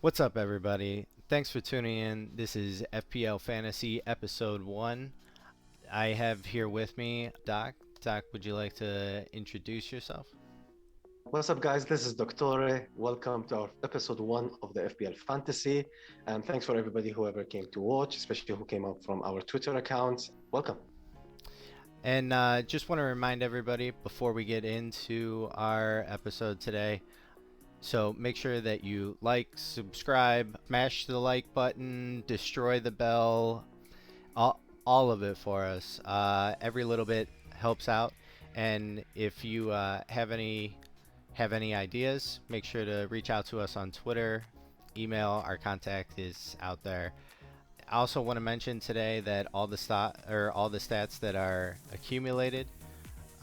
What's up, everybody? Thanks for tuning in. This is FPL Fantasy Episode 1. I have here with me Doc. Doc, would you like to introduce yourself? What's up, guys? This is Doctore. Welcome to our episode one of the FPL Fantasy. And thanks for everybody who ever came to watch, especially who came up from our Twitter accounts. Welcome. And just want to remind everybody before we get into our episode today. So make sure that you like, subscribe, smash the like button, destroy the bell, all of it for us. Every little bit helps out. And if you have any ideas, make sure to reach out to us on Twitter, email. Our contact is out there. I also want to mention today that all the stats that are accumulated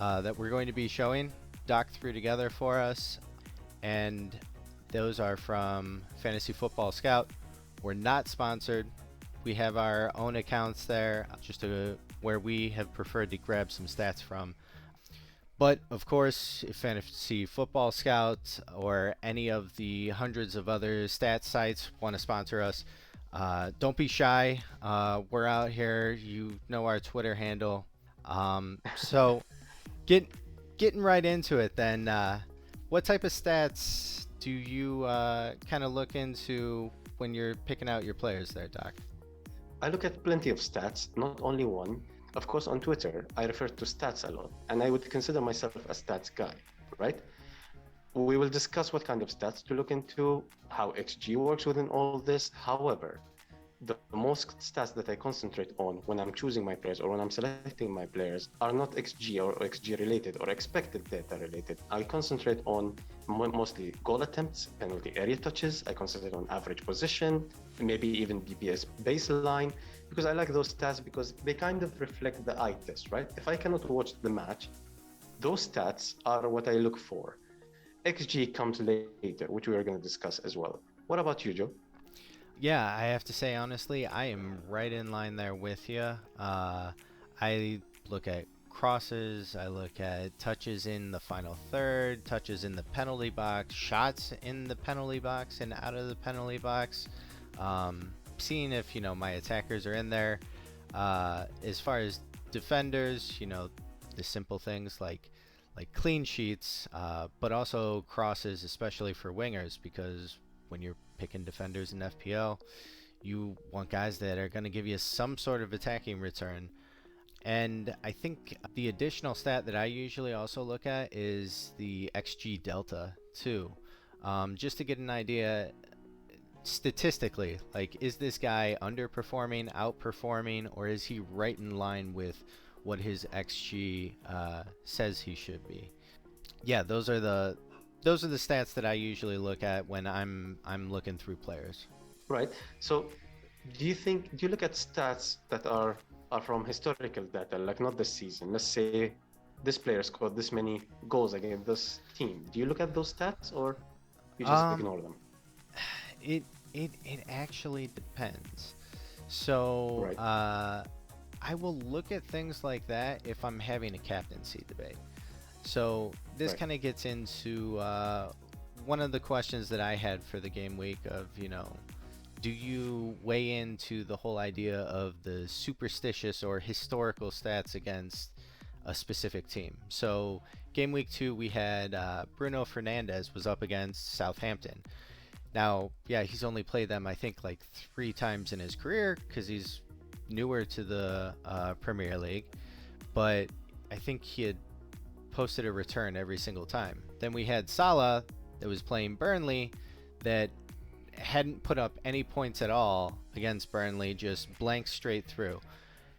that we're going to be showing, Doc threw together for us, and those are from Fantasy Football Scout. We're not sponsored. We have our own accounts there, where we have preferred to grab some stats from. But of course, if Fantasy Football Scout or any of the hundreds of other stats sites want to sponsor us, don't be shy. We're out here. You know our Twitter handle. So get getting right into it then. What type of stats do you kind of look into when you're picking out your players there, Doc? I look at plenty of stats, not only one. Of course, on Twitter, I refer to stats a lot, and I would consider myself a stats guy, right? We will discuss what kind of stats to look into, how XG works within all this. However, the most stats that I concentrate on when I'm choosing my players or when I'm selecting my players are not XG or XG related or expected data related. I concentrate on mostly goal attempts, penalty area touches. I concentrate on average position, maybe even BPS baseline, because I like those stats because they kind of reflect the eye test, right? If I cannot watch the match, those stats are what I look for. XG comes later, which we are going to discuss as well. What about you, Joe? Yeah, I have to say honestly, I am right in line there with you. I look at crosses, I look at touches in the final third, touches in the penalty box, shots in the penalty box and out of the penalty box. Seeing if my attackers are in there. As far as defenders, the simple things like clean sheets, but also crosses, especially for wingers, because when you're picking defenders in FPL, you want guys that are going to give you some sort of attacking return. And I think the additional stat that I usually also look at is the XG delta too, just to get an idea statistically, like, is this guy underperforming, outperforming, or is he right in line with what his XG says he should be? Yeah, those are the stats that I usually look at when I'm looking through players. Right. So do you look at stats that are from historical data, like not this season? Let's say this player scored this many goals against this team. Do you look at those stats or you just Um, ignore them? it actually depends. So Right. I will look at things like that if I'm having a captaincy debate. So this Right. kind of gets into one of the questions that I had for the game week of, do you weigh into the whole idea of the superstitious or historical stats against a specific team? So game week 2, we had Bruno Fernandez was up against Southampton. Now, yeah, he's only played them, I think, like 3 times in his career because he's newer to the Premier League. But I think he had posted a return every single time. Then we had Salah that was playing Burnley that hadn't put up any points at all against Burnley, just blank straight through.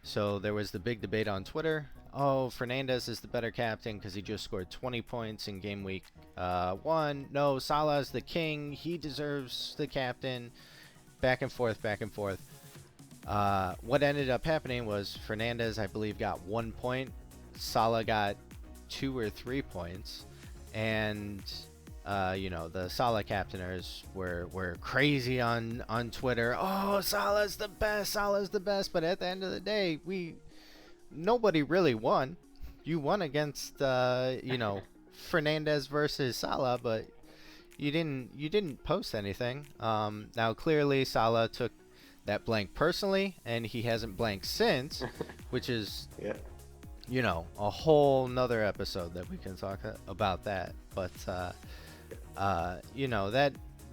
So there was the big debate on Twitter. Oh, Fernandez is the better captain because he just scored 20 points in game week 1. No, Salah is the king. He deserves the captain. Back and forth, back and forth. What ended up happening was Fernandez, I believe, got 1 point. Salah got 2 or 3 points, and the Salah captainers were crazy on Twitter. Oh, Salah's the best. Salah's the best. But at the end of the day, nobody really won. You won against Fernandez versus Salah, but you didn't post anything. Now clearly Salah took that blank personally, and he hasn't blanked since, which is Yeah. a whole nother episode that we can talk about that. But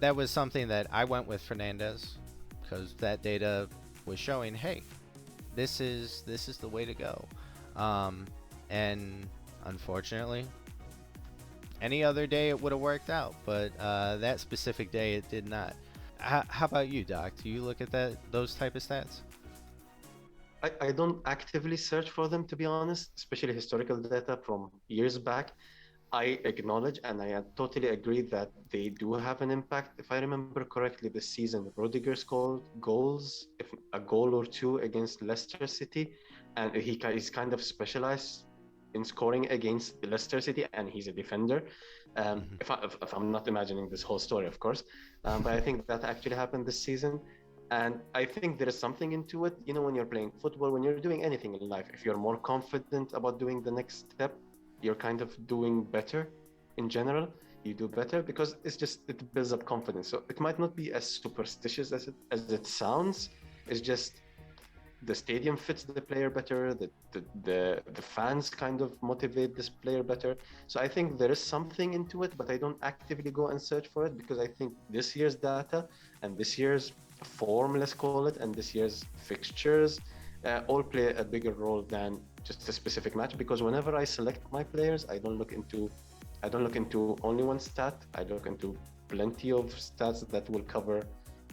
that was something that I went with Fernandez because that data was showing, hey, this is the way to go. Um, and unfortunately, any other day it would have worked out, but that specific day it did not. How about you, Doc? Do you look at those type of stats? I don't actively search for them, to be honest, especially historical data from years back. I acknowledge and I totally agree that they do have an impact. If I remember correctly, this season, Rudiger scored goals, if a goal or two against Leicester City, and he's kind of specialized in scoring against Leicester City, and he's a defender. Hmm. If I'm not imagining this whole story, of course, but I think that actually happened this season. And I think there is something into it. When you're playing football, when you're doing anything in life, if you're more confident about doing the next step, you're kind of doing better in general. You do better because it builds up confidence. So it might not be as superstitious as it sounds. It's just the stadium fits the player better. The fans kind of motivate this player better. So I think there is something into it, but I don't actively go and search for it because I think this year's data and this year's form, let's call it, and this year's fixtures all play a bigger role than just a specific match. Because whenever I select my players, I don't look into only one stat. I look into plenty of stats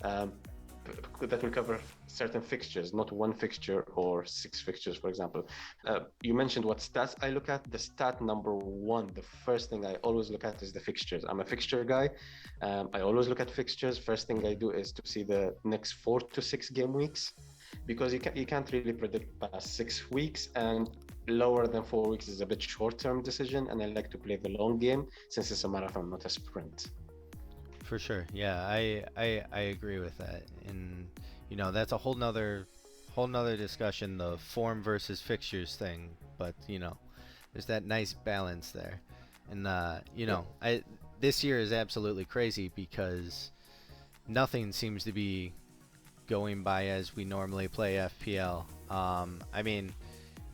um, that will cover certain fixtures, not one fixture or six fixtures, for example. You mentioned what stats I look at. The stat number one, the first thing I always look at is the fixtures. I'm a fixture guy. I always look at fixtures. First thing I Hmm. do is to see the next 4 to 6 game weeks, because you can't really predict past 6 weeks, and lower than 4 weeks is a bit short-term decision. And I like to play the long game since it's a marathon, not a sprint. For sure. Yeah, I agree with that. And that's a whole nother discussion, the form versus fixtures thing. But there's that nice balance there. And Yeah, I this year is absolutely crazy because nothing seems to be going by as we normally play FPL. I mean,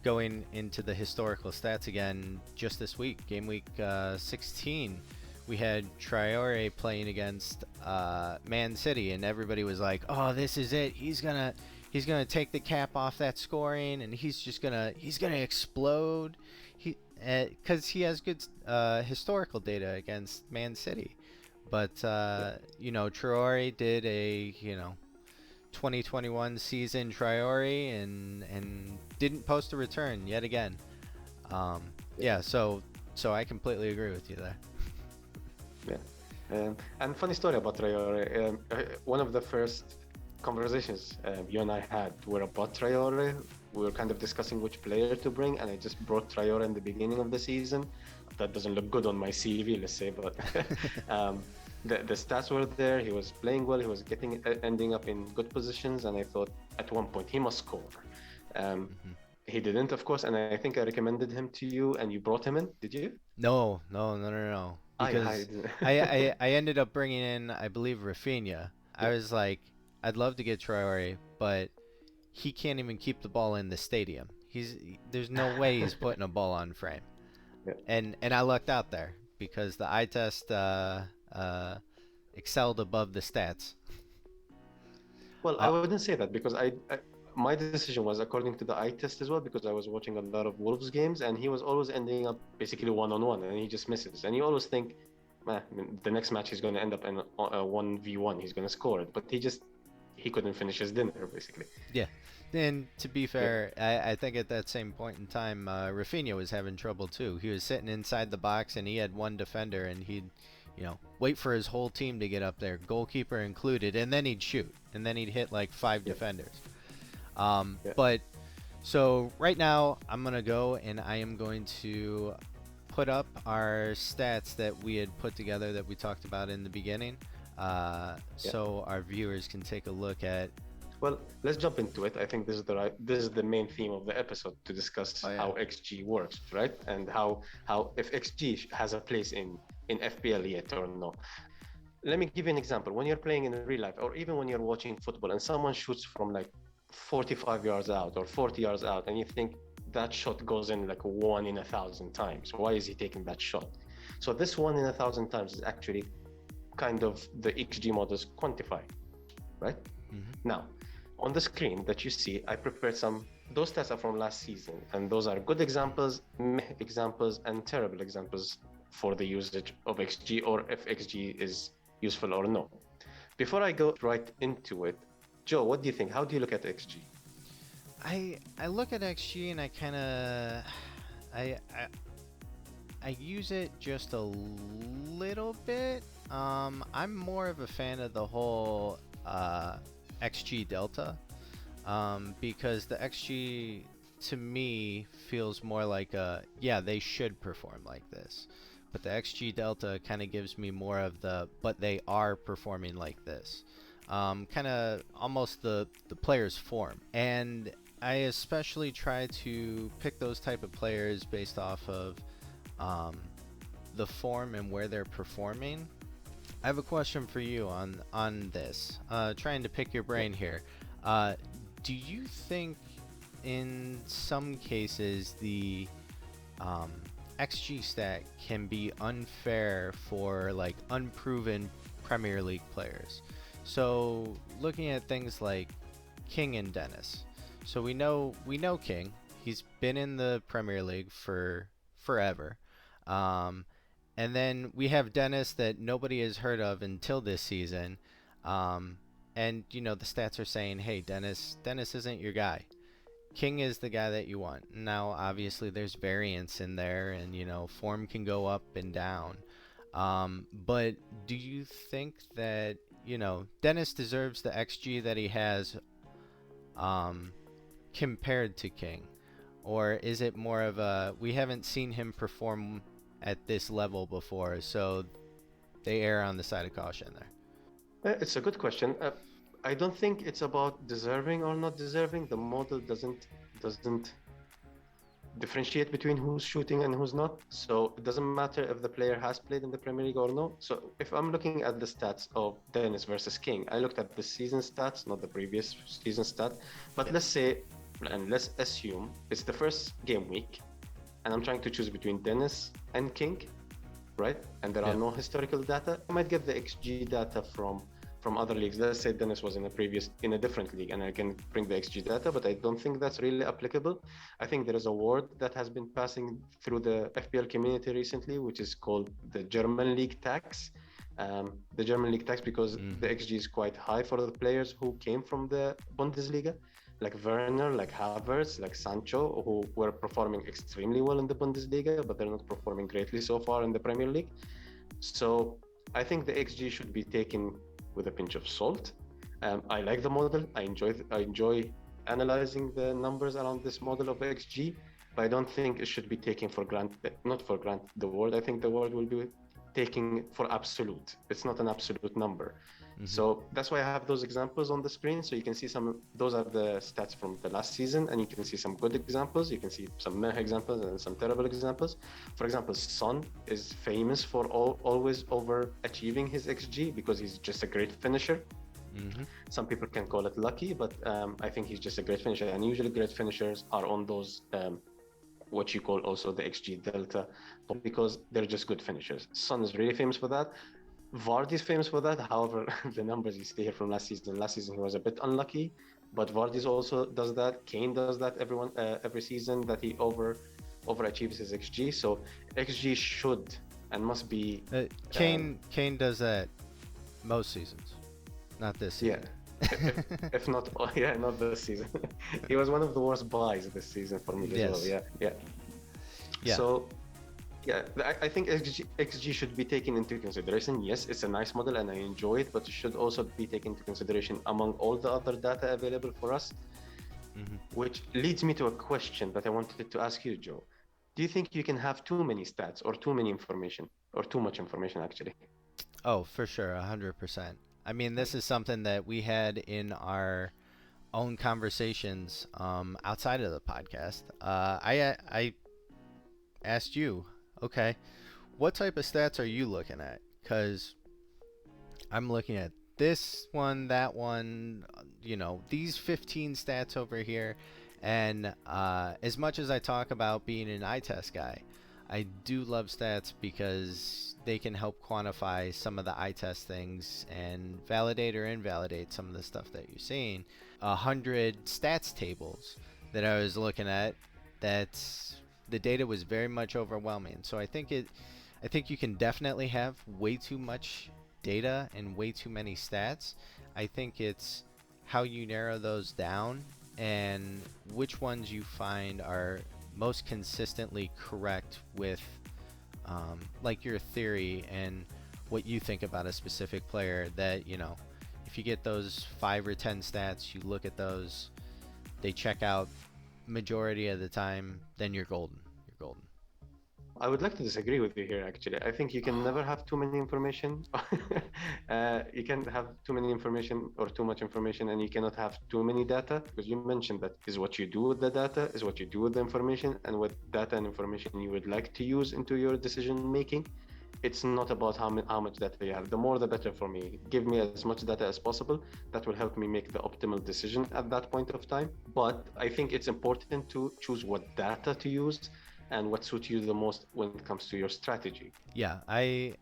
going into the historical stats again, just this week, game week 16, we had Traore playing against Man City, and everybody was like, "Oh, this is it. He's gonna take the cap off that scoring, and he's gonna explode." Because he has good historical data against Man City, but yeah, Traore did a 2021 season Traore and didn't post a return yet again. Um, yeah. yeah, so I completely agree with you there. Yeah. And funny story about Traore. One of the first conversations you and I had were about Traore. We were kind of discussing which player to bring, and I just brought Traore in the beginning of the season. That doesn't look good on my CV, let's say, but um, the stats were there. He was playing well. He was ending up in good positions, and I thought at one point he must score. Um, Hmm. he didn't, of course, and I think I recommended him to you, and you brought him in. Did you? No, no, no, no, no. I Because didn't. I ended up bringing in, I believe, Rafinha. I Yeah. was like, I'd love to get Traore, but he can't even keep the ball in the stadium. There's no way he's putting a ball on frame. Yeah. And I lucked out there because the eye test uh, excelled above the stats. Well, I Uh, wouldn't say that because my decision was according to the eye test as well, because I was watching a lot of Wolves games and he was always ending up basically one on one and he just misses. And you always think, man, I mean, the next match he's going to end up in a 1v1, he's going to score it. But he couldn't finish his dinner basically. Yeah. And to be Yeah. fair, I think at that same point in time, Rafinha was having trouble too. He was sitting inside the box and he had one defender, and he'd, wait for his whole team to get up there, goalkeeper included, and then he'd shoot, and then he'd hit like five Yeah. defenders. Yeah. But so right now, I'm gonna go and I am going to put up our stats that we had put together that we talked about in the beginning, Yeah. so our viewers can take a look at. Well, let's jump into it. I think this is the main theme of the episode, to discuss Oh yeah. how XG works, right? And how if XG has a place in FPL yet or no. let me give you an example. When you're playing in real life, or even when you're watching football, and someone shoots from like 45 yards out or 40 yards out, and you think that shot goes in like one in a thousand times. Why is he taking that shot? So this one in a thousand times is actually kind of the XG models quantify, right? Hmm. Now, on the screen that you see, I prepared some. Those stats are from last season, and those are good examples, meh examples, and terrible examples for the usage of XG or if XG is useful or no. Before I go right into it, Joe, what do you think? How do you look at XG? I look at XG and I kind of I, I I use it just a little bit. I'm more of a fan of the whole XG delta, because the XG to me feels more like yeah, they should perform like this, but the XG delta kind of gives me more of the but they are performing like this, kind of almost the player's form. And I especially try to pick those type of players based off of um, the form and where they're performing. I have a question for you on this. Trying to pick your Yeah. brain here. Uh, do you think in some cases the um, XG stat can be unfair for like unproven Premier League players? So looking at things like King and Dennis. So we know King. He's been in the Premier League for forever. Um, and then we have Dennis that nobody has heard of until this season. Um, and the stats are saying, hey, Dennis isn't your guy. King is the guy that you want. Now, obviously, there's variance in there, and form can go up and down. But do you think that Dennis deserves the XG that he has, um, compared to King? Or is it more of a we haven't seen him perform at this level before, so they err on the side of caution there? It's a good question. I don't think it's about deserving or not deserving. The model doesn't differentiate between who's shooting and who's not. So it doesn't matter if the player has played in the Premier League or no. So if I'm looking at the stats of Dennis versus King, I looked at the season stats, not the previous season stat. But Yeah. let's say, and let's assume it's the first game week, and I'm trying to choose between Dennis and King, right? And there are Yeah. no historical data. I might get the XG data from other leagues. Let's say Dennis was in a different league, and I can bring the XG data, but I don't think that's really applicable. I think there is a word that has been passing through the FPL community recently, which is called the German League tax. The German League tax because the Mm-hmm. XG is quite high for the players who came from the Bundesliga, like Werner, like Havertz, like Sancho, who were performing extremely well in the Bundesliga, but they're not performing greatly so far in the Premier League. So I think the XG should be taken with a pinch of salt. I like the model. I enjoy analyzing the numbers around this model of XG, but I don't think it should be taken for granted. Not for granted. The word I think the word will be taking for absolute. It's not an absolute number. Mm-hmm. So that's why I have those examples on the screen. So you can see some, those are the stats from the last season, and you can see some good examples. You can see some meh examples and some terrible examples. For example, Son is famous for always overachieving his XG because he's just a great finisher. Mm-hmm. Some people can call it lucky, but I think he's just a great finisher. And usually, great finishers are on those what you call also the XG delta because they're just good finishers. Son is really famous for that. Vardy is famous for that. However, the numbers you see here from last season he was a bit unlucky, but Vardy also does that. Kane does that every season that he overachieves his XG. So XG should and must be um, Kane does that most seasons, not this yeah. season. if, if not, yeah, not this season. He was one of the worst buys this season for me as well. Yes. Yeah, yeah. Yeah. So yeah, I think XG should be taken into consideration. Yes, it's a nice model and I enjoy it, but it should also be taken into consideration among all the other data available for us. Mm-hmm. Which leads me to a question that I wanted to ask you, Joe. Do you think you can have too many stats or too many information or too much information actually? Oh, for sure, 100%. I mean, this is something that we had in our own conversations, outside of the podcast. I asked you, okay, what type of stats are you looking at? Because I'm looking at this one, that one, these 15 stats over here. And as much as I talk about being an eye test guy, I do love stats because they can help quantify some of the eye test things and validate or invalidate some of the stuff that you're seeing. 100 stats tables that I was looking at, that's the data was very much overwhelming. So I think you can definitely have way too much data and way too many stats. I think it's how you narrow those down and which ones you find are most consistently correct with like your theory and what you think about a specific player. That if you get those 5 or 10 stats, you look at those, they check out majority of the time, then you're golden. You're golden. I would like to disagree with you here, actually. I think you can never have too many information. You can have too many information or too much information, and you cannot have too many data, because you mentioned that is what you do with the data, is what you do with the information, and what data and information you would like to use into your decision making. It's not about how much data you have. The more, the better for me. Give me as much data as possible. That will help me make the optimal decision at that point of time. But I think it's important to choose what data to use and what suits you the most when it comes to your strategy. Yeah, I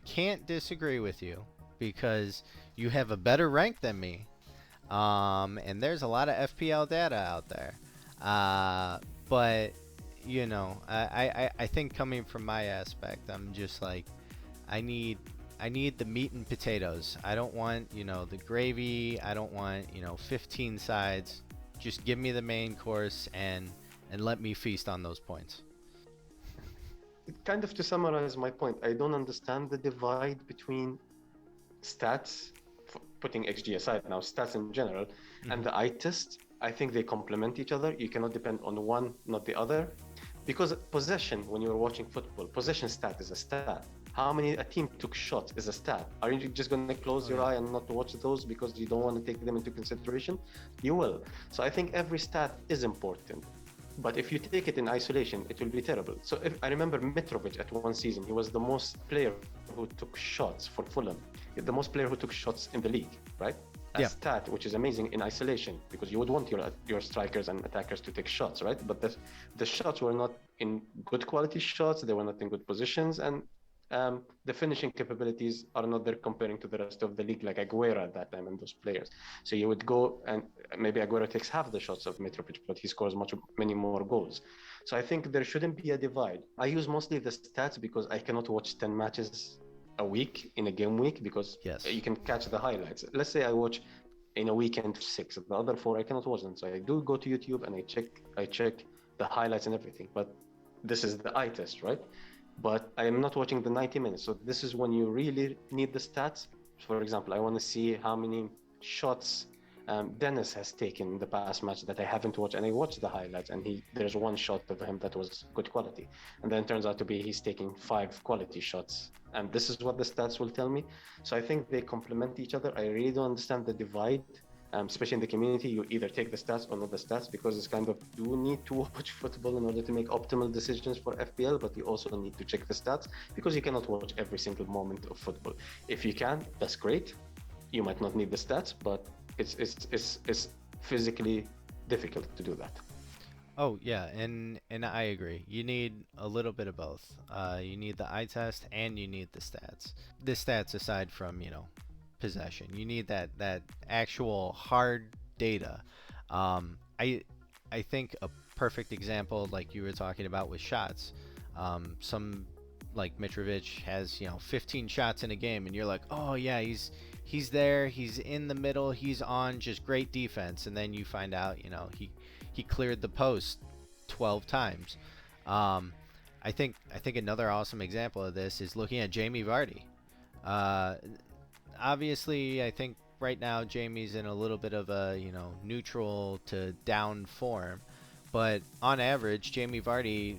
can't disagree with you because you have a better rank than me. And there's a lot of FPL data out there. But I think coming from my aspect, I'm just like, I need I need the meat and potatoes. I don't want, the gravy. I don't want, 15 sides. Just give me the main course and let me feast on those points. Kind of to summarize my point, I don't understand the divide between stats, putting XG aside now, stats in general, and Hmm. the eye test. I think they complement each other. You cannot depend on one, not the other. Because possession, when you're watching football, possession stat is a stat. How many a team took shots is a stat. Are you just going to close Oh your yeah. eye and not watch those because you don't want to take them into consideration? You will. So I think every stat is important. But if you take it in isolation, it will be terrible. So if I remember Mitrovic at one season, he was the most player who took shots for Fulham, the most player who took shots in the league, right? A Yeah. stat which is amazing in isolation because you would want your strikers and attackers to take shots, right? But the shots were not in good quality shots. They were not in good positions, and the finishing capabilities are not there comparing to the rest of the league, like Aguero at that time and those players. So you would go and maybe Aguero takes half the shots of Mitrovic, but he scores many more goals. So I think there shouldn't be a divide. I use mostly the stats because I cannot watch 10 matches a week in a game week because Yes. you can catch the highlights. Let's say I watch in a weekend 6, the other 4 I cannot watch them. So I do go to YouTube and I check the highlights and everything. But this is the eye test, right? But I am not watching the 90 minutes. So this is when you really need the stats. For example, I want to see how many shots Dennis has taken in the past match that I haven't watched, and I watched the highlights, and there's one shot of him that was good quality, and then it turns out to be he's taking 5 quality shots, and this is what the stats will tell me. So I think they complement each other. I really don't understand the divide, especially in the community. You either take the stats or not the stats because it's kind of do need to watch football in order to make optimal decisions for FPL, but you also need to check the stats because you cannot watch every single moment of football. If you can, that's great. You might not need the stats, but it's physically difficult to do that. Oh yeah, and I agree. You need a little bit of both. You need the eye test and you need the stats. The stats aside from possession, you need that actual hard data. I think a perfect example, like you were talking about, with shots. Some like Mitrovic has 15 shots in a game, and you're like, oh yeah, he's there, he's in the middle, he's on, just great defense, and then you find out he cleared the post 12 times. Um, I think another awesome example of this is looking at Jamie Vardy. Uh, Obviously, I think right now Jamie's in a little bit of a neutral to down form, but on average, Jamie Vardy,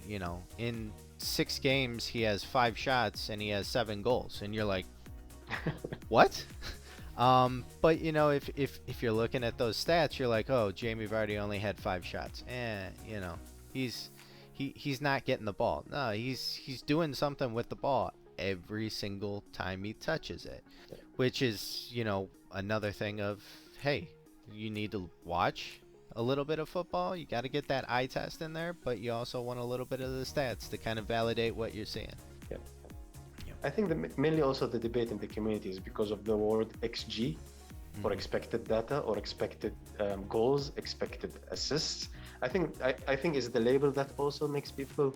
in 6 games he has 5 shots and he has 7 goals, and you're like, what? But if you're looking at those stats, you're like, oh, Jamie Vardy only had 5 shots. He's he's not getting the ball. No, he's doing something with the ball every single time he touches it, which is, another thing of, hey, you need to watch a little bit of football. You got to get that eye test in there, but you also want a little bit of the stats to kind of validate what you're seeing. Yeah. Yeah. I think mainly also the debate in the community is because of the word XG, or expected data, or expected goals, expected assists. I think is the label that also makes people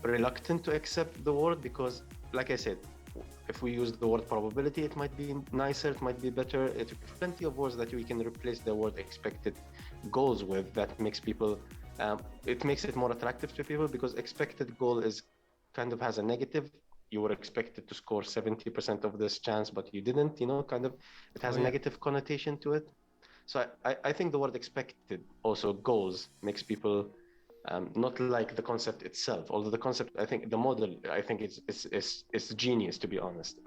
reluctant to accept the word, because, like I said, if we use the word probability, it might be nicer, it might be better. It's plenty of words that we can replace the word expected goals with, that makes people, it makes it more attractive to people, because expected goal is kind of has a negative. You were expected to score 70% of this chance, but you didn't, kind of, it Oh has a yeah. negative connotation to it. So I think the word expected also goals makes people not like the concept itself. Although the concept, I think the model, I think it's genius, to be honest.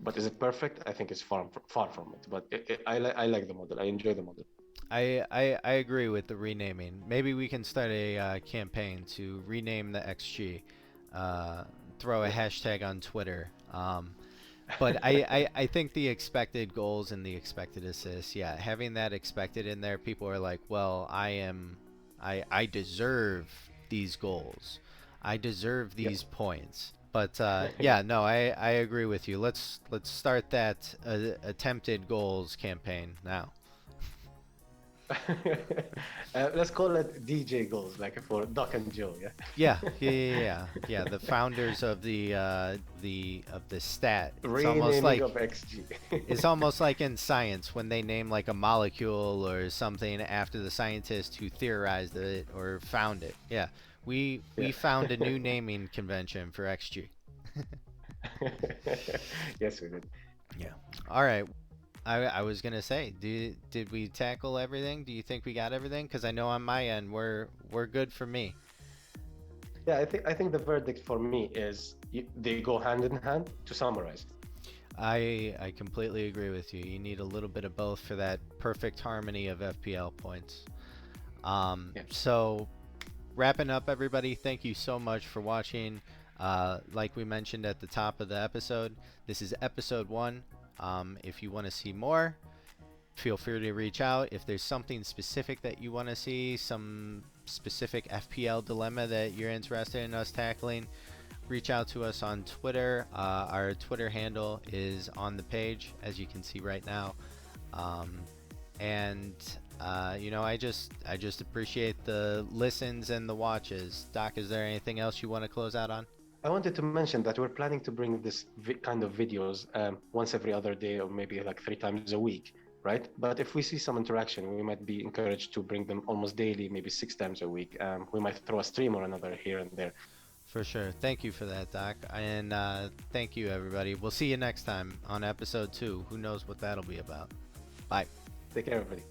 But is it perfect? I think it's far from it. But I like the model. I enjoy the model. I agree with the renaming. Maybe we can start a campaign to rename the XG. Uh, Throw a Yeah. hashtag on Twitter. But I think the expected goals and the expected assists, yeah, having that expected in there, people are like, well, I deserve these goals. I deserve Yeah. these points. But yeah, no, I agree with you. Let's start that attempted goals campaign now. Let's call it DJ goals, like for Doc and Joe. Yeah. Yeah. The founders of the stat. Renaming of XG. It's almost like in science when they name like a molecule or something after the scientist who theorized it or found it. Yeah, we Yeah. found a new naming convention for XG. Yes, we did. Yeah. All right. I was gonna say, did we tackle everything? Do you think we got everything? Because I know on my end we're good for me. Yeah, I think the verdict for me is they go hand in hand. To summarize. I completely agree with you. You need a little bit of both for that perfect harmony of FPL points. Yeah. So wrapping up, everybody, thank you so much for watching. Like we mentioned at the top of the episode, this is episode 1. If you want to see more, feel free to reach out. If there's something specific that you want to see, some specific FPL dilemma that you're interested in us tackling, reach out to us on Twitter. Our Twitter handle is on the page, as you can see right now. Um, and I just appreciate the listens and the watches. Doc, is there anything else you want to close out on? I wanted to mention that we're planning to bring this kind of videos once every other day, or maybe like 3 times a week, right? But if we see some interaction, we might be encouraged to bring them almost daily, maybe 6 times a week. We might throw a stream or another here and there. For sure. Thank you for that, Doc. And thank you, everybody. We'll see you next time on episode 2. Who knows what that'll be about? Bye. Take care, everybody.